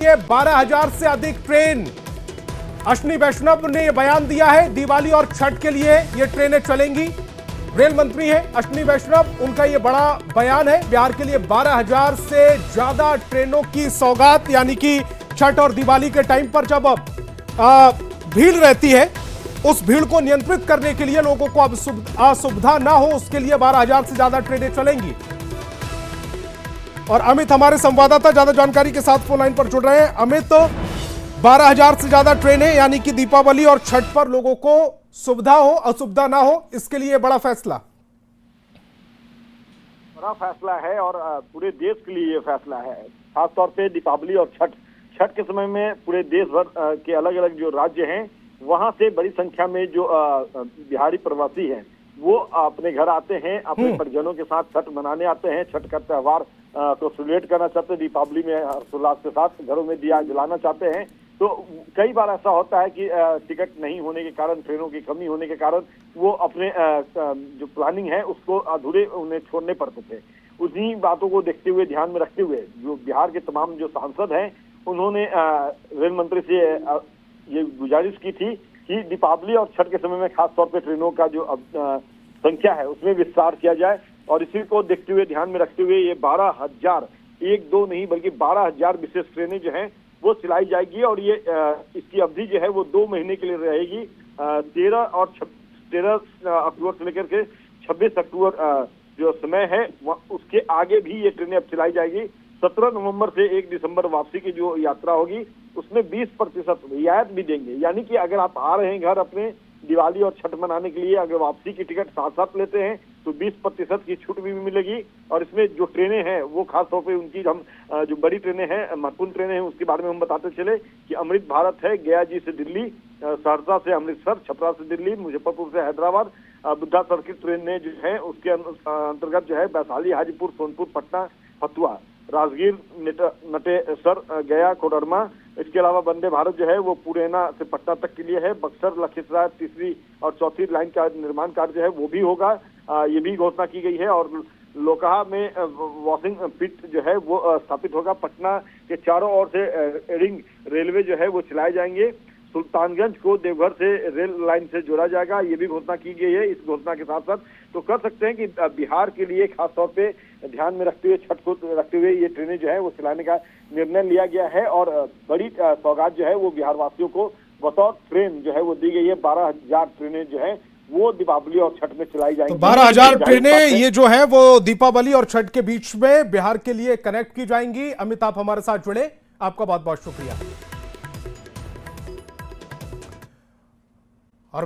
ये 12,000 से अधिक ट्रेन। अश्विनी वैष्णव ने यह बयान दिया है, दिवाली और छठ के लिए ये ट्रेनें चलेंगी। रेल मंत्री है अश्विनी वैष्णव, उनका ये बड़ा बयान है। बिहार के लिए 12,000 से ज्यादा ट्रेनों की सौगात, यानी कि छठ और दिवाली के टाइम पर जब भीड़ रहती है, उस भीड़ को नियंत्रित करने के लिए, लोगों को अब असुविधा ना हो, उसके लिए 12,000 से ज्यादा ट्रेनें चलेंगी। और अमित हमारे संवाददाता ज्यादा जानकारी के साथ फोन लाइन पर जुड़ रहे हैं। अमित, 12,000 से ज्यादा ट्रेनें, यानी कि दीपावली और छठ पर लोगों को सुविधा हो, असुविधा ना हो, इसके लिए बड़ा फैसला है और पूरे देश के लिए ये फैसला है। खासतौर पे दीपावली और छठ के समय में पूरे देश भर के अलग अलग जो राज्य हैं, वहां से बड़ी संख्या में जो बिहारी प्रवासी हैं वो अपने घर आते हैं, अपने परिजनों के साथ छठ मनाने आते हैं। छठ का त्योहार को सेलिब्रेट करना चाहते हैं, दीपावली में हर्षोल्लास के साथ घरों में दिया जलाना चाहते हैं। तो कई बार ऐसा होता है कि टिकट नहीं होने के कारण, ट्रेनों की कमी होने के कारण वो अपने जो प्लानिंग है उसको अधूरे उन्हें छोड़ने पड़ते थे। उन्हीं बातों को देखते हुए, ध्यान में रखते हुए, जो बिहार के तमाम जो सांसद हैं उन्होंने रेल मंत्री से ये गुजारिश की थी कि दीपावली और छठ के समय में खास तौर पे ट्रेनों का जो संख्या है उसमें विस्तार किया जाए। और इसी को देखते हुए, ध्यान में रखते हुए ये 12,000, एक दो नहीं बल्कि 12,000 विशेष ट्रेनें जो हैं वो चलाई जाएगी। और ये इसकी अवधि जो है वो 2 महीने के लिए रहेगी। 13 अक्टूबर से लेकर के 26 अक्टूबर जो समय है उसके आगे भी ये ट्रेनें अब चलाई जाएगी। 17 नवंबर से 1 दिसंबर वापसी की जो यात्रा होगी उसमें 20% रियायत भी देंगे। यानी कि अगर आप आ रहे हैं घर अपने दिवाली और छठ मनाने के लिए, अगर वापसी की टिकट साथ साथ लेते हैं तो 20% की छूट भी मिलेगी। और इसमें जो ट्रेनें हैं वो खास तौर पे उनकी, हम जो बड़ी ट्रेनें हैं, महत्वपूर्ण ट्रेनें हैं, उसके बारे में हम बताते चले कि अमृत भारत है, गया जी से दिल्ली, सहरसा से अमृतसर, छपरा से दिल्ली, मुजफ्फरपुर से हैदराबाद, बुद्धा सर्किट ट्रेन ने जो है उसके अंतर्गत जो है वैशाली, हाजीपुर, सोनपुर, पटना, फतुहा, राजगीर, नटेसर, गया, कोडरमा। इसके अलावा वंदे भारत जो है वो पुरैना से पटना तक के लिए है। बक्सर, लखीसराय, तीसरी और चौथी लाइन का निर्माण कार्य जो है वो भी होगा, ये भी घोषणा की गई है। और लोकहा में वॉशिंग पिट जो है वो स्थापित होगा। पटना के चारों ओर से रिंग रेलवे जो है वो चलाए जाएंगे। सुल्तानगंज को देवघर से रेल लाइन से जोड़ा जाएगा, ये भी घोषणा की गई है। इस घोषणा के साथ साथ तो कर सकते हैं कि बिहार के लिए खास तौर पे ध्यान में रखते हुए, छठ को रखते हुए ये ट्रेनें जो है वो चलाने का निर्णय लिया गया है। और बड़ी सौगात जो है वो बिहार वासियों को बतौर ट्रेन जो है वो दी गई है। 12,000 ट्रेनें जो है वो दीपावली और छठ में चलाई जाएंगी। तो 12,000 ट्रेनें ये जो है वो दीपावली और छठ के बीच में बिहार के लिए कनेक्ट की जाएंगी। अमित, आप हमारे साथ जुड़े, आपका बहुत बहुत शुक्रिया। और